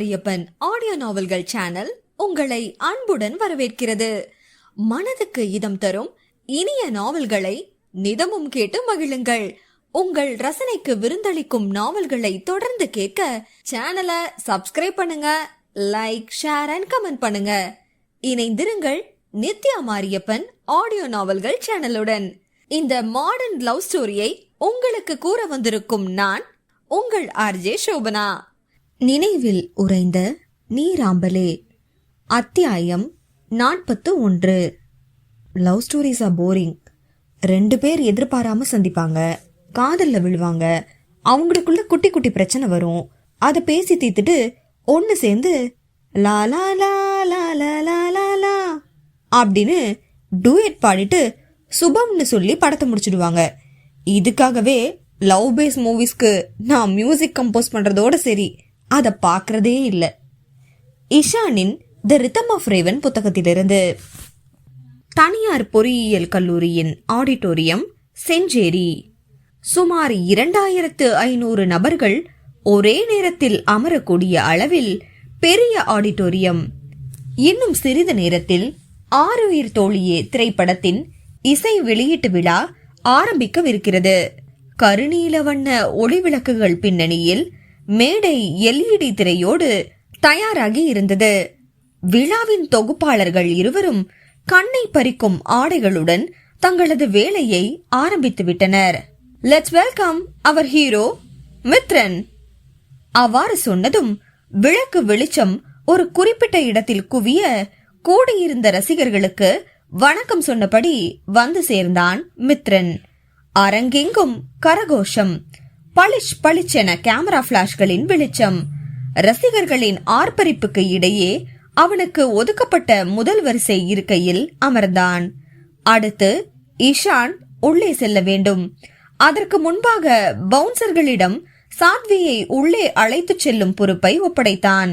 Mariyappan audio நாவல்கள் channel உங்களை அன்புடன் வரவேற்கிறது. மனதுக்கு இதம் தரும் இனிய நாவல்களை நிதமும் கேட்டு மகிழுங்கள். உங்கள் ரசனைக்கு விருந்தளிக்கும் நாவல்களை தொடர்ந்து கேட்க சேனலை சப்ஸ்கிரைப் பண்ணுங்க, லைக், ஷேர் அண்ட் கமெண்ட் பண்ணுங்க. இணைந்திருங்கள் நித்யா மாரியப்பன் ஆடியோ நாவல்கள் சேனலுடன். இந்த மாடர்ன் லவ் ஸ்டோரியை உங்களுக்கு கூற வந்திருக்கும் நான் உங்கள் ஆர்ஜே சோபனா. நினைவில் உறைந்த நீராம்பலே. அத்தியாயம் 41. Love stories are boring. 2 பேர் எதிர்பாராம சந்திப்பாங்க, காதல்ல விழுவாங்க, அவங்களுக்குள்ள குட்டி குட்டி பிரச்சனை வரும். அதை பேசி தீர்த்துட்டு ஒன்னு சேர்ந்து லா லா லா லா லா லா லா லா அப்படின்னு டூயட் பாடிட்டு சுபம்னு சொல்லி படத்தை முடிச்சிடுவாங்க. இதுக்காகவே லவ் பேஸ் மூவிஸ்க்கு நான் மியூசிக் கம்போஸ் பண்றதோட சரி, அதை பார்க்கறதே இல்லை. இஷானின் தி ரிதம் ஆஃப் ரேவன் புத்தகத்திலிருந்து. தனியார் பொறியியல் கல்லூரியின் ஆடிட்டோரியம், செஞ்சேரி. சுமார் 2500 நபர்கள் ஒரே நேரத்தில் அமரக்கூடிய அளவில் பெரிய ஆடிட்டோரியம். இன்னும் சிறிது நேரத்தில் ஆருயிர் தோழியே திரைப்படத்தின் இசை வெளியீட்டு விழா ஆரம்பிக்கவிருக்கிறது. கருநீல வண்ண ஒளி விளக்குகள் பின்னணியில் மேடை LED திரையோடு தயாராகி இருந்தது. விழாவின் தொகுப்பாளர்கள் இருவரும் கண்ணை பறிக்கும் ஆடைகளுடன் தங்களது வேலையை ஆரம்பித்து விட்டனர். Let's welcome our hero Mithran. அவ்வாறு சொன்னதும் விளக்கு வெளிச்சம் ஒரு குறிப்பிட்ட இடத்தில் குவிய கூடியிருந்த ரசிகர்களுக்கு வணக்கம் சொன்னபடி வந்து சேர்ந்தான் மித்ரன். அரங்கெங்கும் கரகோஷம், பளிச் பளிச்சென கேமரா பிளாஷ்களின் வெளிச்சம். ரசிகர்களின் ஆர்ப்பரிப்புக்கு இடையே அவனுக்கு ஒதுக்கப்பட்ட முதல் வரிசை இருக்கையில் அமர்ந்தான். அடுத்து இஷான் உள்ளே செல்ல வேண்டும். அதற்கு முன்பாக பவுன்சர்களிடம் சாத்வியை உள்ளே அழைத்து செல்லும் பொறுப்பை ஒப்படைத்தான்.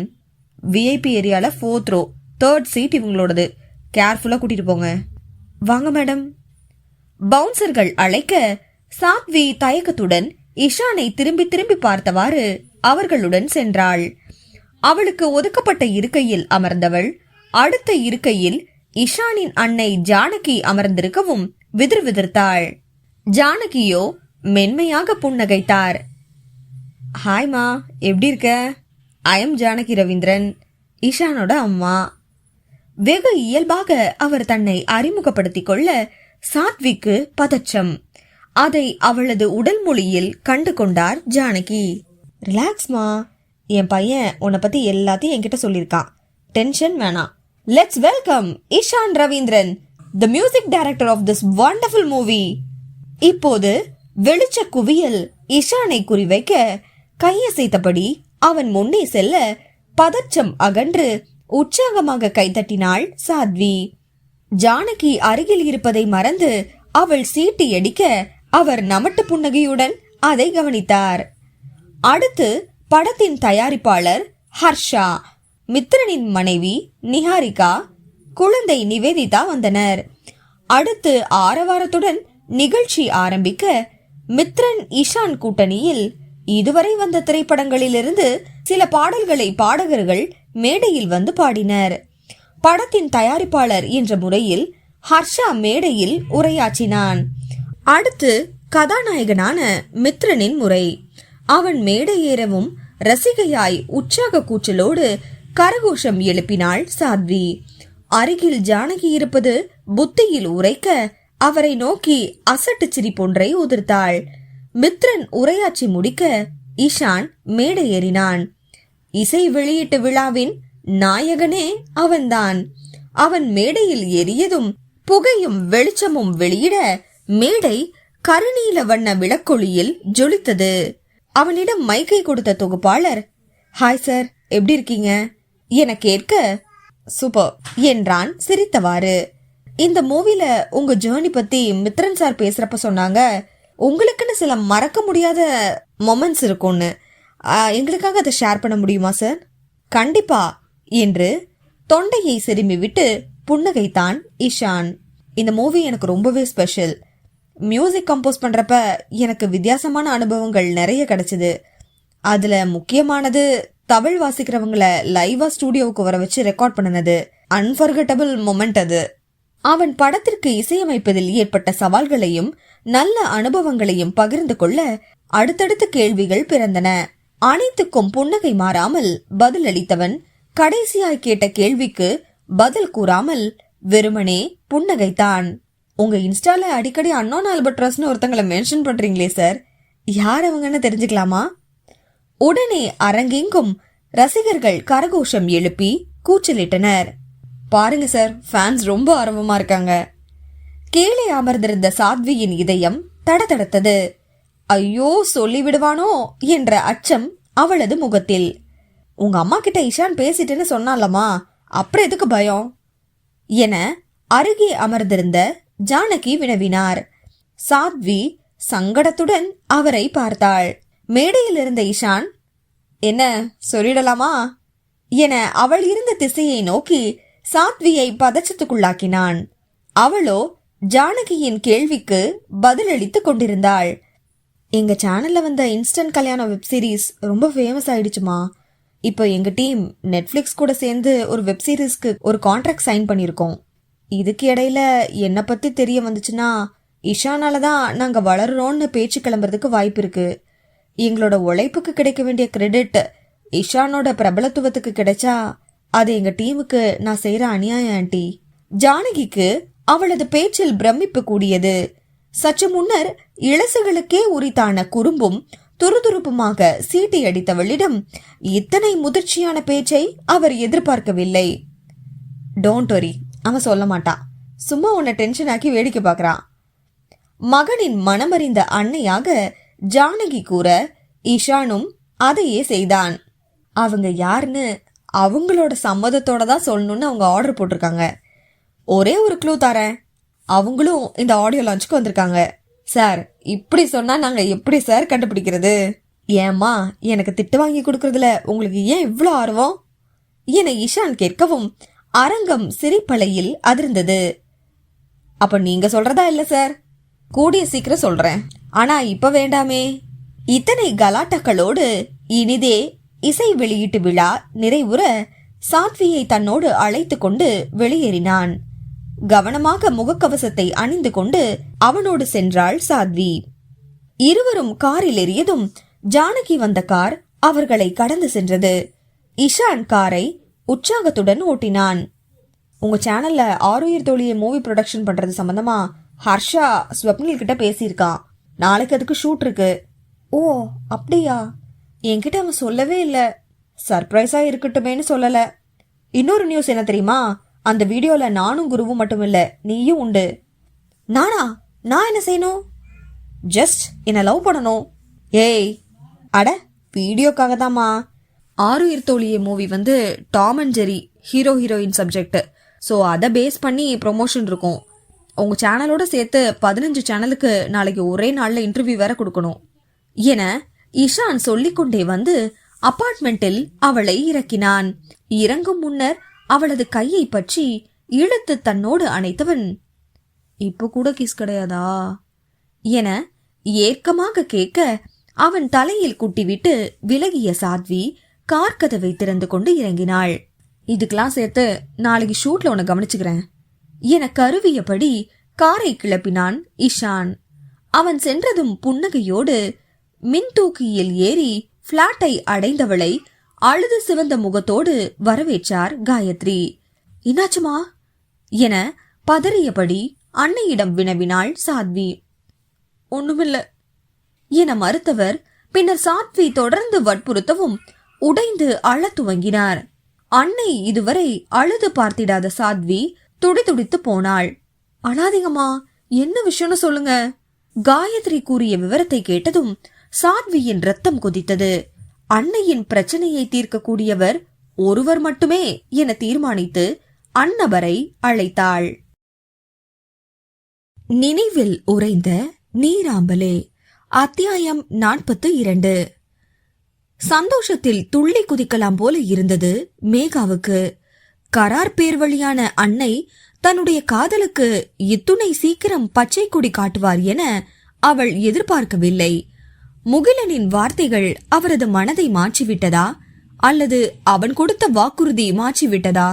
விஐபி ஏரியால 4th row 3rd சீட் இவங்களோடது, கேர்ஃபுல்லா கூட்டிட்டு போங்க. வாங்க மேடம். பவுன்சர்கள் அழைக்க சாத்வி தயக்கத்துடன் இஷானை திரும்பி திரும்பி பார்த்தவாறு அவர்களுடன் சென்றாள். அவளுக்கு ஒதுக்கப்பட்ட இருக்கையில் அமர்ந்தவள் அடுத்த இருக்கையில் இஷானின் அன்னை ஜானகி அமர்ந்திருக்கவும் விதிர்விதிர்த்தாள். ஜானகியோ மென்மையாக புன்னகைத்தார். ஹாய்மா, எப்படி இருக்க? ஐ எம் ஜானகி ரவீந்திரன், இஷானோட அம்மா. வெகு இயல்பாக அவர் தன்னை அறிமுகப்படுத்திக் கொள்ள சாத்விக்கு பதற்றம். அதை அவளது உடல் மொழியில் கண்டு கொண்டார் ஜானகி. ரிலாக்ஸ்மா, என் பையன் உன்னை பத்தி எல்லாத்தையும் என்கிட்ட சொல்லியிருக்கான், டென்ஷன் வேணாம். Let's welcome Ishaan Ravindran, the music director of this wonderful movie. இப்போது வெளிச்ச குவியல் இஷானை குறிவைக்க கையசைத்தபடி அவன் முன்னே செல்ல பதற்றம் அகன்று உற்சாகமாக கைதட்டினாள் சாத்வி. ஜானகி அருகில் இருப்பதை மறந்து அவள் சீட்டி அடிக்க அவர் நமட்டு புன்னகையுடன் அதை கவனித்தார். அடுத்து படத்தின் தயாரிப்பாளர் ஹர்ஷா, மித்ரனின் மனைவி நிஹாரிகா, குழந்தை நிவேதிதா வந்தனர். அடுத்து ஆரவாரத்துடன் நிகழ்ச்சி ஆரம்பிக்க மித்ரன் இஷான் கூட்டணியில் இதுவரை வந்த திரைப்படங்களிலிருந்து சில பாடல்களை பாடகர்கள் மேடையில் வந்து பாடினர். படத்தின் தயாரிப்பாளர் என்ற முறையில் ஹர்ஷா மேடையில் உரையாற்றினான். அடுத்து கதாநாயகனான மித்ரனின் முறை. அவன் மேடை ஏறவும் ரசிகையாய் உற்சாக கூச்சலோடு கரகோஷம் எழுப்பினாள் சாத்வி. அருகில் ஜானகி இருப்பது புத்தியில் உரைக்க அவரை நோக்கி அசட்டு சிரிப்பொன்றை உதிர்த்தாள். மித்ரன் உரையாற்றி முடிக்க இஷான் மேடை ஏறினான். இசை வெளியீட்டு விழாவின் நாயகனே அவன்தான். அவன் மேடையில் ஏறியதும் புகையும் வெளிச்சமும் வெளியிட மேடை கருநீல வண்ண விளக்கொளியில் ஜொலித்தது. அவனிடம் மைக்கை கொடுத்த தொகுப்பாளர், ஹாய் சார், எப்படி இருக்கீங்க என கேட்க, சூப்பர் என்றான் சிரித்தவாறு. இந்த மூவில உங்க ஜேர்னி பத்தி மித்ரன் சார் பேசுறப்ப சொன்னாங்க, உங்களுக்குன்னு சில மறக்க முடியாத மொமெண்ட்ஸ் இருக்கும்னு. எங்களுக்காக அதை ஷேர் பண்ண முடியுமா சார்? கண்டிப்பா என்று தொண்டையை செருமி விட்டு புன்னகைத்தான் இஷான். இந்த மூவி எனக்கு ரொம்பவே ஸ்பெஷல். மியூசிக் கம்போஸ் பண்றப்ப எனக்கு வித்தியாசமான அனுபவங்கள் நிறைய கிடைச்சது. அதுல முக்கியமானது தமிழ் வாசிக்கிறவங்கள லைவா ஸ்டுடியோவுக்கு வர வச்சு ரெக்கார்ட் பண்ணினது அன்ஃபர்கட்டபிள் மொமெண்ட் அது. அவன் படத்திற்கு இசையமைப்பதில் ஏற்பட்ட சவால்களையும் நல்ல அனுபவங்களையும் பகிர்ந்து கொள்ள அடுத்தடுத்த கேள்விகள் பிறந்தன. அனைத்துக்கும் புன்னகை மாறாமல் பதிலளித்தவன் கடைசியாய் கேட்ட கேள்விக்கு பதில் கூறாமல் வெறுமனே புன்னகைத்தான். உங்க இன்ஸ்டால அடிக்கடி அன்னோன் ஆல்பட்ராஸ்னு ஒருத்தங்களை மென்ஷன் பண்றீங்களே சார், யார் அவங்கன்னு தெரிஞ்சுக்கலாமா? உடனே அரங்கெங்கும் ரசிகர்கள் கரகோஷம் எழுப்பி கூச்சலிட்டனர். பாருங்க சார், ஃபேன்ஸ் ரொம்ப ஆர்வமா இருக்காங்க. கீழே அமர்ந்திருந்த சாத்வியின் இதயம் தடதடத்தது. ஐயோ, சொல்லி விடுவானோ என்ற அச்சம் அவளது முகத்தில். உங்க அம்மா கிட்ட இஷான் பேசிட்டுன்னு சொன்னாலம்மா, அப்புறம் எதுக்கு பயம் என அருகே அமர்ந்திருந்த ஜானகி வினவினார். சாத்வி சங்கடத்துடன் அவரை பார்த்தாள். மேடையில் இருந்த இஷான், என்ன சொல்லிடலாமா என அவள் இருந்த திசையை நோக்கி சாத்வியை பதச்சத்துக்குள்ளாக்கினான். அவளோ ஜானகியின் கேள்விக்கு பதிலளித்துக் கொண்டிருந்தாள். எங்க சேனல்ல வந்த இன்ஸ்டன்ட் கல்யாண வெப் சீரிஸ் ரொம்ப ஃபேமஸ் ஆயிடுச்சுமா. இப்போ எங்க டீம் நெட்ஃபிளிக்ஸ் கூட சேர்ந்து ஒரு வெப் சீரிஸ்க்கு ஒரு கான்ட்ராக்ட் சைன் பண்ணியிருக்கோம். இதுக்கு இடையில என்னை பத்தி தெரிய வந்துச்சுன்னா இஷானால தான் நாங்க வளர்றோம்னு பேச்சு கிளம்புறதுக்கு வாய்ப்பு இருக்கு. எங்களோட உழைப்புக்கு கிடைக்க வேண்டிய கிரெடிட் இஷானோட பிரபலத்துவத்துக்கு கிடைச்சா அது எங்க டீமுக்கு நான் செய்யற அநியாயம் ஆண்டி. ஜானகிக்கு அவளது பேச்சில் பிரமிப்பு கூடியது. சற்று முன்னர் இளசுகளுக்கே உரித்தான குறும்பும் துருதுருப்புமாக சீட்டி அடித்தவளிடம் இத்தனை முதிர்ச்சியான பேச்சை அவர் எதிர்பார்க்கவில்லை. டோன்ட் வரி, அவன் சொல்ல மாட்டான். சும்மா உன்னை டென்ஷன் ஆக்கி வேடிக்கை பார்க்கறான். மகனின் மனமறிந்த அன்னையாக ஜானகி கூற இஷானும் அதையே செய்தான். அவங்க யாருன்னு அவங்களோட சம்மதத்தோட தான் சொல்லணும்னு அவங்க ஆர்டர் போட்டிருக்காங்க. ஒரே ஒரு க்ளூ தரேன், அவங்களும் இந்த ஆடியோ லான்ச்சுக்கு வந்திருக்காங்க. சார், இப்படி சொன்னா நாங்க எப்படி சார் கண்டுபிடிக்கிறது? ஏம்மா, எனக்கு திட்டு வாங்கி கொடுக்கறதுல உங்களுக்கு ஏன் இவ்வளோ ஆர்வம் என இஷான் கேட்கவும் அரங்கம் சிரிப்பலையில் அதிர்ந்தது. அப்ப நீங்க சொல்றதா இல்ல சார்? கூடிய சீக்கிரம் சொல்றேன், ஆனா இப்ப வேண்டாமே. இத்தனை கலாட்டங்களோடு இனிதே இசை வெளியீட்டு விழா நிறைவுற சாத்வியை தன்னோடு அழைத்து கொண்டு வெளியேறினான். கவனமாக முகக்கவசத்தை அணிந்து கொண்டு அவனோடு சென்றாள் சாத்வி. இருவரும் காரில் ஏறியதும் ஜானகி வந்த கார் அவர்களை கடந்து சென்றது. இஷான் காரை உற்சாகத்துடன் ஓட்டினான். உங்க சேனல்ல ஆருயிர் தோழியை மூவி ப்ரொடக்ஷன் பண்றது சம்பந்தமா ஹர்ஷா ஸ்வப்னில் கிட்ட பேசியிருக்கான். நாளைக்கு அதுக்கு ஷூட் இருக்கு. ஓ அப்படியா? என்கிட்ட அவன் சொல்லவே இல்லை. சர்ப்ரைஸா இருக்கட்டுமேன்னு சொல்லல. இன்னொரு நியூஸ் என்ன தெரியுமா? அந்த வீடியோல நானும் குருவும் மட்டும் இல்ல, நீயும் உண்டு. நானா? நான் என்ன செய்யணும்? ஜஸ்ட் என்ன லவ் பண்ணணும். ஏய், அட வீடியோக்காக தாமா. ஆருயிர் தோழியை மூவி வந்து Tom and Jerry hero heroine subject. So அதை பேஸ் பண்ணி ப்ரொமோஷன் இருக்கும். உங்க சேனலோட சேர்த்து 15 சேனலுக்கு நாளைக்கு ஒரே நாள்ல இன்டர்வியூ வேற கொடுக்கணும் என இஷான் சொல்லிக்கொண்டே வந்து அபார்ட்மெண்டில் அவளை இறக்கினான். இறங்கும் முன்னர் அவளது கையை பற்றி இழுத்து தன்னோடு அணைத்தவன், இப்போ கூட கிஸ் கிடையாதா என ஏற்கமாக கேட்க அவன் தலையில் குட்டிவிட்டு விலகிய சாத்வி கார் கதவை திறந்து கொண்டு இறங்கினாள். இதுக்கெல்லாம் சேர்த்து நாளைக்கு ஷூட்ல உன்னை கவனிச்சுக்கிறேன் என கருவியபடி காரை கிளப்பினான் இஷான். அவன் சென்றதும் புன்னகையோடு மின் தூக்கியில் ஏறி பிளாட்டை அடைந்தவளை அழுது சிவந்த முகத்தோடு வரவேற்றார் காயத்ரி. என்னாச்சுமா என பதறியபடி அன்னையிடம் வினவினாள் சாத்வி. ஒண்ணுமில்ல என மறுத்தவர் பின்னர் சாத்வி தொடர்ந்து வற்புறுத்தவும் உடைந்து அழ துவங்கினார். அன்னை இதுவரை அழுது பார்த்திடாத சாத்வி துடிதுடித்து போனாள். அழாதீங்கம்மா, என்ன விஷயம்னு சொல்லுங்க. காயத்ரி கூறிய விவரத்தை கேட்டதும் சாத்வியின் ரத்தம் கொதித்தது. அன்னையின் பிரச்சனையை தீர்க்கக்கூடியவர் ஒருவர் மட்டுமே என தீர்மானித்து அன்னபரை அழைத்தாள். நினைவில் உறைந்த நீராம்பலே. அத்தியாயம் 42. சந்தோஷத்தில் துள்ளி குதிக்கலாம் போல இருந்தது மேகாவுக்கு. கரார் பேர் வழியான அன்னை தன்னுடைய காதலுக்கு இத்துணை சீக்கிரம் பச்சை கொடி காட்டுவார் என அவள் எதிர்பார்க்கவில்லை. முகிலனின் வார்த்தைகள் அவரது மனதை மாற்றிவிட்டதா அல்லது அவன் கொடுத்த வாக்குறுதி மாற்றிவிட்டதா?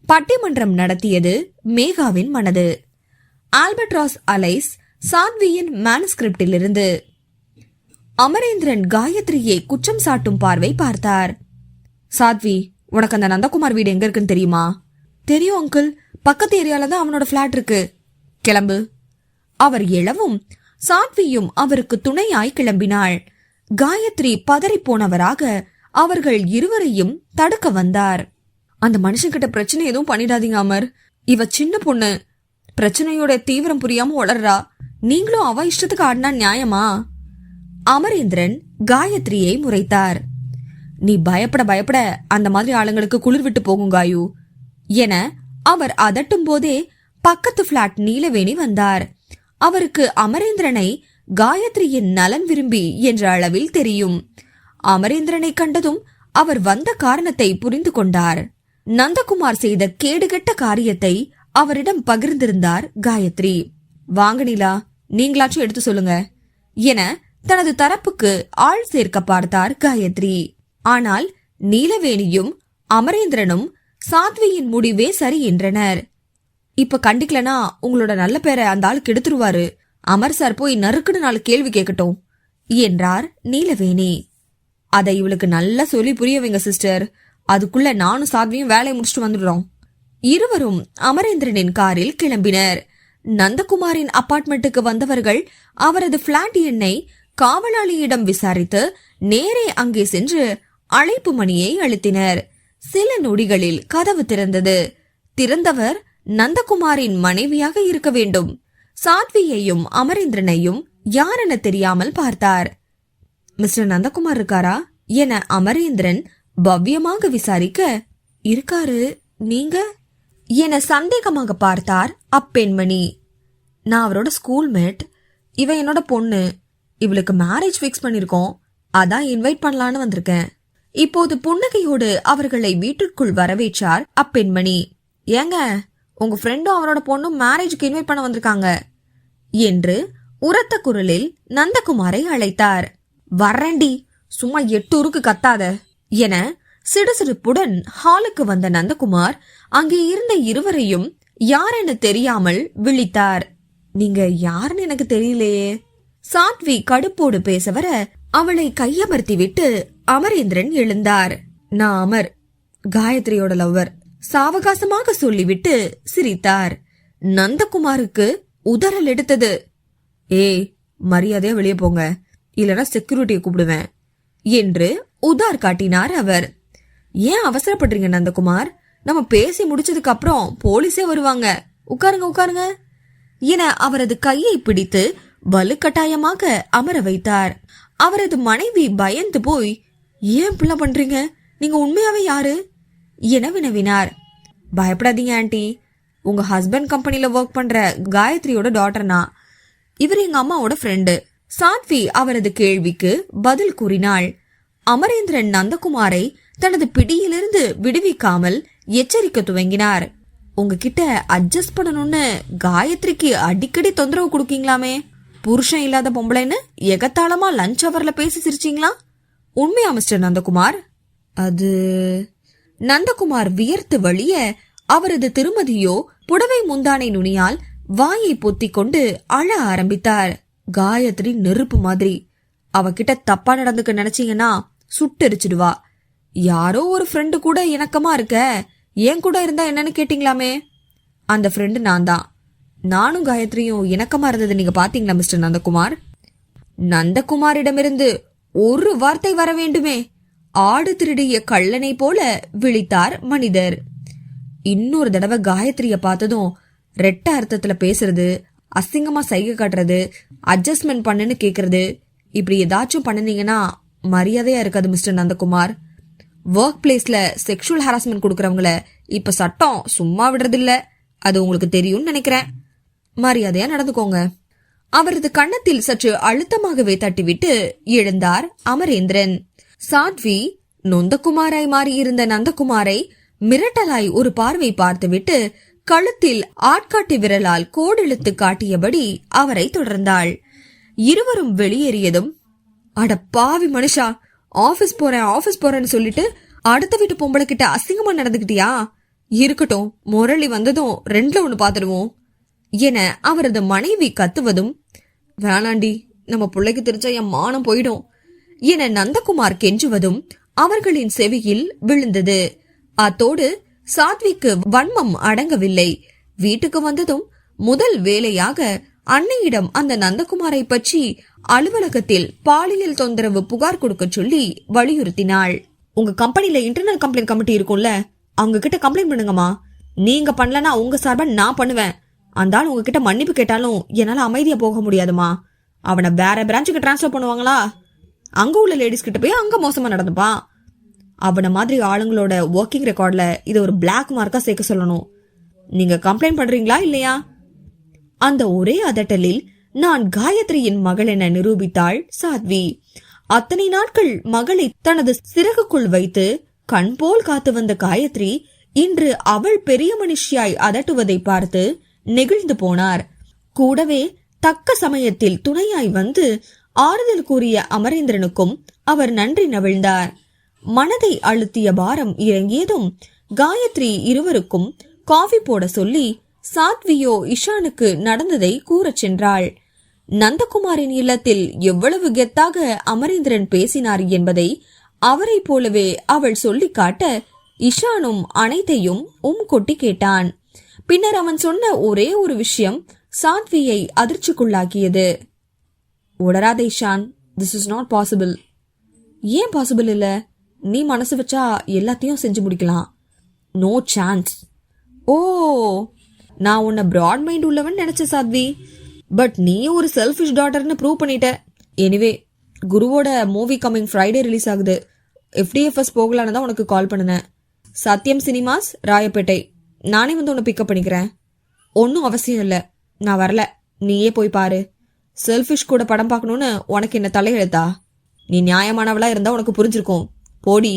பட்டிமன்றம் நடத்தியது மேகாவின் மனது. ஆல்பர்ட்ராஸ் அலைஸ் சாத்வியின் மேனுஸ்கிரிப்டிலிருந்து. அமரேந்திரன் காயத்ரியை குற்றம் சாட்டும் பார்வை பார்த்தார். சாத்வி, உனக்கு அந்த நந்தகுமார் வீடு எங்க இருக்குன்னு தெரியுமா? தெரியும் அங்கிள், பக்கத்து ஏரியால தான் அவனோட பிளாட் இருக்கு. கிளம்பு. அவர் எழவும் சாத்வியும் அவருக்கு துணையாய் கிளம்பினாள். காயத்ரி பதறி போனவராக அவர்கள் இருவரையும் தடுக்க வந்தார். அந்த மனுஷன்கிட்ட பிரச்சனை எதுவும் பண்ணிடாதீங்க அமர், இவ சின்ன பொண்ணு, பிரச்சனையோட தீவிரம் புரியாம வளர்றா. நீங்களும் அவ இஷ்டத்துக்கு ஆடினா நியாயமா? அமரேந்திரன் காயத்ரியை முறைத்தார். நீ பயப்பட பயப்பட அந்த மாதிரி ஆளுங்களுக்கு குளிர் விட்டு போகும் காயு என அவர் அதட்டும் போதே பக்கத்து பிளாட் நீலவேணி வந்தார். அவருக்கு அமரேந்திரனை காயத்ரியின் நலன் விரும்பி என்ற அளவில் தெரியும். அமரேந்திரனை கண்டதும் அவர் வந்த காரணத்தை புரிந்து கொண்டார். நந்தகுமார் செய்த கேடுகெட்ட காரியத்தை அவரிடம் பகிர்ந்திருந்தார் காயத்ரி. வாங்க நிலா, நீங்களாச்சும் எடுத்து சொல்லுங்க என தனது தரப்புக்கு ஆள் சேர்க்க பார்த்தார் காயத்ரி. ஆனால் நீலவேணியும் அமரேந்திரனும் சாத்வியின் முடிவே சரி என்றனர். இப்ப கண்டிக்கலனா உங்களோட நல்ல பேரை அந்த ஆள் கெடுத்துருவாரு. அமர் சார் போய் நறுக்குன்னு 4 கேள்வி கேட்கட்டும் என்றார் நீலவேணி. அதை இவளுக்கு நல்லா சொல்லி புரிய வைங்க சிஸ்டர், அதுக்குள்ள நானும் சாத்வியும் வேலையை முடிச்சுட்டு வந்துடுறோம். இருவரும் அமரேந்திரனின் காரில் கிளம்பினர். நந்தகுமாரின் அபார்ட்மெண்ட்டுக்கு வந்தவர்கள் அவரது பிளாட் எண்ணை காவலாளியிடம் விசாரித்து நேரே அங்கே சென்று அழைப்பு மணியை அழுத்தினர். சில நொடிகளில் கதவு திறந்தது. திறந்தவர் நந்தகுமாரின் மனைவியாக இருக்க வேண்டும். சாத்வியையும் அமரேந்திரனையும் யாரென தெரியாமல் பார்த்தார். மிஸ்டர் நந்தகுமார் இருக்காரா என அமரேந்திரன் பவ்யமாக விசாரிக்க, இருக்காரு, நீங்க என சந்தேகமாக பார்த்தார் அப்பெண்மணி. நான் அவரோட ஸ்கூல்மேட், இவ என்னோட பொண்ணு, இவளுக்கு மேரேஜ் பிக்ஸ் பண்ணிருக்கோம், அதான் இன்வைட் பண்ணலான்னு வந்திருக்கேன். இப்போது புன்னகையோடு அவர்களை வீட்டிற்குள் வரவேற்றார் அப்பெண்மணி. ஏங்க, உங்க ஃப்ரெண்டும் அவரோட பொண்ணும் மேரேஜுக்கு இன்வைட் பண்ண வந்திருக்காங்க என்று உரத்த குரலில் நந்தகுமாரை அழைத்தார். வரண்டி, சும்மா 8 ஊருக்கு கத்தாத என சிடுசிடுப்புடன் ஹாலுக்கு வந்த நந்தகுமார் அங்கே இருந்த இருவரையும் யாரென தெரியாமல் விழித்தார். நீங்க யாருன்னு எனக்கு தெரியலையே. சாத்வி கடுப்போடு பேச வர அவளை கையமர்த்தி விட்டு அமரேந்திரன் எழுந்தார். நான் அமர், காயத்ரியோட லவ்வர், சாவகாசமாக சொல்லிவிட்டு சிரித்தார். நந்தகுமாருக்கு உதறல் எடுத்தது. ஏய், மரியாதையா வெளியே போங்க, இல்லனா செக்யூரிட்டியை கூப்பிடுவேன் என்று உதார் காட்டினார் அவர். ஏன் அவசரப்படுறீங்க நந்தகுமார், நம்ம பேசி முடிச்சதுக்கு அப்புறம் போலீஸே வருவாங்க, உட்காருங்க உட்காருங்க என அவரது கையை பிடித்து வலுக்கட்டாயமாக அமர வைத்தார். அவரது மனைவி பயந்து போய், ஏன் இப்படிலாம் பண்றீங்க, நீங்க உண்மையாவே யாரு என வினவினார். பயப்படாதீங்க ஆண்டி, உங்க ஹஸ்பண்ட் கம்பெனில ஒர்க் பண்ற காயத்ரியோட டாட்டர்னா, இவர் எங்க அம்மாவோட ஃப்ரெண்டு. சாத்வி அவரது கேள்விக்கு பதில் கூறினாள். அமரேந்திரன் நந்தகுமாரை தனது பிடியிலிருந்து விடுவிக்காமல் எச்சரிக்க துவங்கினார். உங்ககிட்ட அட்ஜஸ்ட் பண்ணணும்னு காயத்ரிக்கு அடிக்கடி தொந்தரவு கொடுக்கீங்களாமே, புருஷன் இல்லாத பொம்பளைன்னு எகத்தாளமா லஞ்ச் அவர்ல பேசி சிரிச்சீங்களா, உண்மையா மிஸ்டர் நந்தகுமார்? அது நந்தகுமார் வியர்த்து வழிய அவரது திருமதியோ புடவை முந்தானை நுனியால் வாயை பொத்திக் கொண்டு அழ ஆரம்பித்தார். காயத்ரி நெருப்பு மாதிரி, அவகிட்ட தப்பா நடந்துக்க நினைச்சீங்கன்னா சுட்டெரிச்சிடுவா. யாரோ ஒரு ஃப்ரெண்டு கூட இணக்கமா இருக்க, ஏன் கூட இருந்தா என்னன்னு கேட்டீங்களாமே, அந்த ஃப்ரெண்டு நான் தான். நானும் காயத்ரியும் இணக்கமா இருந்தது நீங்க பாத்தீங்களா மிஸ்டர் நந்தகுமார்? நந்தகுமாரிடமிருந்து ஒரு வார்த்தை வர வேண்டுமே, ஆடு திருடிய கள்ளனை போல விழித்தார் மனிதர். இன்னொரு தடவை காயத்ரிய பார்த்ததும் ரெட்ட அர்த்தத்துல பேசுறது, அசிங்கமா சைகை காட்டுறது, அட்ஜஸ்ட்மெண்ட் பண்ணுன்னு கேக்குறது, இப்படி ஏதாச்சும் பண்ணினீங்கன்னா மரியாதையா இருக்காது மிஸ்டர் நந்தகுமார். ஒர்க் பிளேஸ்ல செக்ஷுவல் ஹராஸ்மெண்ட் கொடுக்கறவங்கள இப்ப சட்டம் சும்மா விடுறது இல்ல, அது உங்களுக்கு தெரியும்னு நினைக்கிறேன். மரியாதையா நடந்துக்கோங்க. அவரது கன்னத்தில் சற்று அழுத்தமாகவே தட்டிவிட்டு எழுந்தார் அமரேந்திரன். சாத்வி நொந்தகுமாராய் மாறியிருந்த நந்தகுமாரை மிரட்டலாய் ஒரு பார்வை பார்த்துவிட்டு கழுத்தில் ஆட்காட்டி விரலால் கோடெழுத்து காட்டியபடி அவரை தொடர்ந்தாள். இருவரும் வெளியேறியதும், அட பாவி மனுஷா, ஆபீஸ் போறேன்னு சொல்லிட்டு அடுத்த வீட்டு பொம்பளை கிட்ட அசிங்கமா நடந்துகிட்டியா? இருக்கட்டும், முரளி வந்ததும் 2ல 1 பாத்துடுவோம் என அவரது மனைவி கத்துவதும், வேணாண்டி, நம்ம பிள்ளைக்கு தெரிஞ்சா என் மானம் போயிடும் என நந்தகுமார் கெஞ்சுவதும் அவர்களின் செவியில் விழுந்தது. அத்தோடு சாத்விக்கு வன்மம் அடங்கவில்லை. வீட்டுக்கு வந்ததும் முதல் வேலையாக அன்னையிடம் அந்த நந்தகுமாரை பற்றி அலுவலகத்தில் பாலியல் தொந்தரவு புகார் கொடுக்க சொல்லி வலியுறுத்தினாள். உங்க கம்பெனில இன்டர்னல் கம்ப்ளைண்ட் கமிட்டி இருக்கும்ல, அவங்க கிட்ட கம்ப்ளைண்ட் பண்ணுங்கம்மா. நீங்க பண்ணலன்னா உங்க சார்பா நான் பண்ணுவேன். அந்த ஆள் உங்ககிட்ட மன்னிப்பு கேட்டாலும் என்னால அமைதியா போக முடியாதுமா. அவனை வேற பிரான்ச்சுக்கு டிரான்ஸ்பர் பண்ணுவாங்களா? அங்க உள்ள லேடிஸ் கிட்ட போய் அங்க மோசமா நடந்துப்பான். அவன மாதிரி ஆளுங்களோட ஒர்க்கிங் ரெக்கார்ட்ல இதை ஒரு பிளாக் மார்க்கா சேர்க்க சொல்லணும். நீங்க கம்ப்ளைண்ட் பண்றீங்களா இல்லையா? அந்த ஒரே அதட்டலில் நான் காயத்ரியின் மகள் என நிரூபித்தாள் சாத்வி. அத்தனை நாட்கள் மகளை தனது சிறகுக்குள் வைத்து கண் போல் காத்து வந்த காயத்ரி இன்று அவள் பெரிய மனுஷியாய் அதட்டுவதை பார்த்து நெகிழ்ந்து போனார். கூடவே தக்க சமயத்தில் துணையாய் வந்து ஆறுதல் கூறிய அமரேந்திரனுக்கும் அவர் நன்றி நவிழ்ந்தார். மனதை அழுத்திய பாரம் இறங்கியதும் காயத்ரி இருவருக்கும் காஃபி போட சொல்லி சாத்வியோ இஷானுக்கு நடந்ததை கூறச் சென்றாள். நந்தகுமாரின் இல்லத்தில் எவ்வளவு கெத்தாக அமரேந்திரன் பேசினார் என்பதை அவரை போலவே அவள் சொல்லி காட்ட இஷானும் அனைத்தையும் கொட்டி கேட்டான். பின்னர் அவன் சொன்ன ஒரே ஒரு விஷயம் சாத்வியை அதிர்ச்சிக்குள்ளாக்கியது. உடராத Ishaan, this is not possible. ஏன் பாசிபிள் இல்ல? நீ மனசு வச்சா எல்லாத்தையும் செஞ்சு முடிக்கலாம். No chance. ஓ, நான் உன்னை பிராட் மைண்ட் உள்ளவன் நினைச்ச சாத்வி. பட் நீ ஒரு செல்ஃபிஷ் டாட்டர்னு ப்ரூவ் பண்ணிட்ட. எனிவே, குருவோட மூவி கமிங் ஃப்ரைடே ரிலீஸ் ஆகுது. FDFS போகலான்னு தான் உனக்கு கால் பண்ணினேன். சத்யம் சினிமாஸ், ராயப்பேட்டை. நானே வந்து உன்னை பிக்கப் பண்ணிக்கிறேன். ஒன்னும் அவசியம் இல்ல, நான் வரல, நீயே போய் பாரு. செல்ஃபிஷ் கூட படம் பார்க்கணும்னு உனக்கு என்ன தலையெழுத்தா? நீ நியாயமானவளா இருந்தா உனக்கு புரிஞ்சிருக்கும். போடி.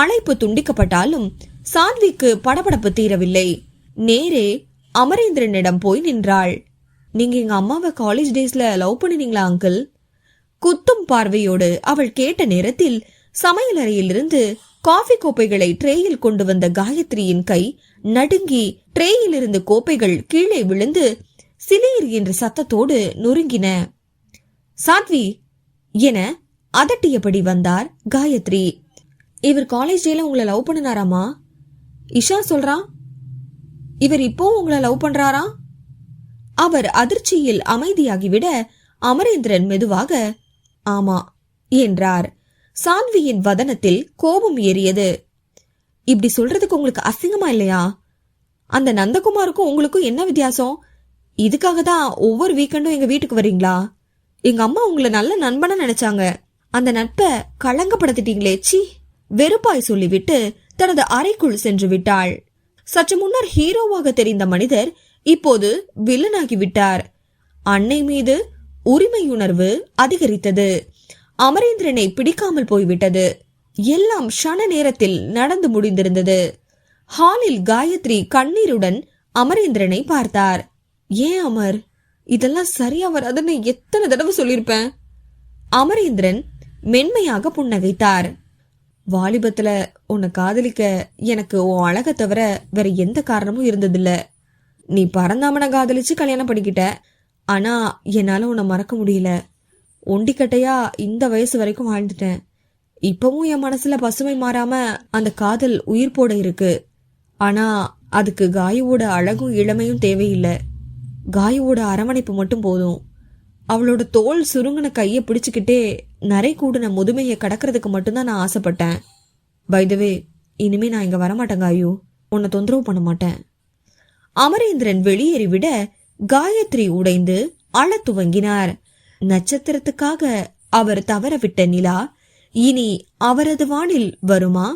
அழைப்பு துண்டிக்கப்பட்டாலும் சாத்விக்கு படபடப்பு தீரவில்லை. நேரே அமரேந்திரனிடம் போய் நின்றாள். நீங்க எங்க அம்மாவை காலேஜ் டேஸ்ல லவ் பண்ணினீங்களா அங்கிள்? குத்தும் பார்வையோடு அவள் கேட்ட நேரத்தில் சமையலறையிலிருந்து காஃபி கோப்பைகளை ட்ரேயில் கொண்டு வந்த காயத்ரியின் கை நடுங்கி ட்ரேயில் இருந்து கோப்பைகள் கீழே விழுந்து சிலீர் என்ற சத்தத்தோடு நொறுங்கின. சாத்வி என அதட்டியபடி வந்தார் காயத்ரி. இவர் காலேஜ் டேல உங்களை லவ் பண்ணினாராமா? இஷா சொல்றான். இவர் இப்போ உங்களை லவ் பண்றாரா? அவர் அதிர்ச்சியில் அமைதியாகிவிட அமரேந்திரன் மெதுவாக ஆமா என்றார். சாத்வியின் வதனத்தில் கோபம் ஏறியது. இப்படி சொல்றதுக்கு உங்களுக்கு அசிங்கமா இல்லையா? அந்த நந்தகுமாருக்கும் உங்களுக்கும் என்ன வித்தியாசம்? இதுக்காக தான் ஒவ்வொரு வீக்கெண்டும் எங்க வீட்டுக்கு வரீங்களா? எங்க அம்மா உங்களை நல்ல நண்பனா நினைச்சாங்க. அந்த நட்பை களங்கப்படுத்திட்டீங்களே, சி. வெறுப்பாய் சொல்லிவிட்டு தனது அறைக்குள் சென்று விட்டாள். சற்று முன்னர் ஹீரோவாக தெரிந்த மனிதர் இப்போது வில்லனாகி விட்டார். அன்னை மீது உரிமையுணர்வு அதிகரித்தது. அமரேந்திரனை பிடிக்காமல் போய்விட்டது. எல்லாம் க்ஷண நேரத்தில் நடந்து முடிந்திருந்தது. ஹாலில் காயத்ரி கண்ணீருடன் அமரேந்திரனை பார்த்தார். ஏன் அமர், இதெல்லாம் சரியா வராதுன்னு எத்தனை தடவை சொல்லிருப்பேன். அமரேந்திரன் மென்மையாக புன்னகைத்தார். வாலிபத்துல உன்னை காதலிக்க எனக்கு உன் அழக தவிர வேற எந்த காரணமும் இருந்ததில்ல. நீ பரந்தாமனை காதலிச்சு கல்யாணம் பண்ணிக்கிட்ட. ஆனா என்னால உன்னை மறக்க முடியல. ஒண்டிக்கட்டையா இந்த வயசு வரைக்கும் வாழ்ந்துட்டேன். இப்பவும் என் மனசுல பசுமை மாறாம அந்த காதல் உயிர் போட இருக்கு. ஆனா அதுக்கு காயுவோட அழகும் இளமையும் தேவையில்லை. காயுவோட அரவணைப்பு மட்டும் போதும். அவளோட தோல் சுருங்கின கைய பிடிச்சுக்கிட்டே நரை கூடின முதுமையை கடக்கிறதுக்கு மட்டும்தான் நான் ஆசைப்பட்டேன். பை த வே, இனிமே நான் இங்க வரமாட்டேன் காயு. உன்னை தொந்தரவு பண்ண மாட்டேன். அமரேந்திரன் வெளியேறிவிட காயத்ரி உடைந்து அழ துவங்கினார். நட்சத்திரத்துக்காக அவர் தவறவிட்ட நிலா இனி அவரது வானில் வருமா?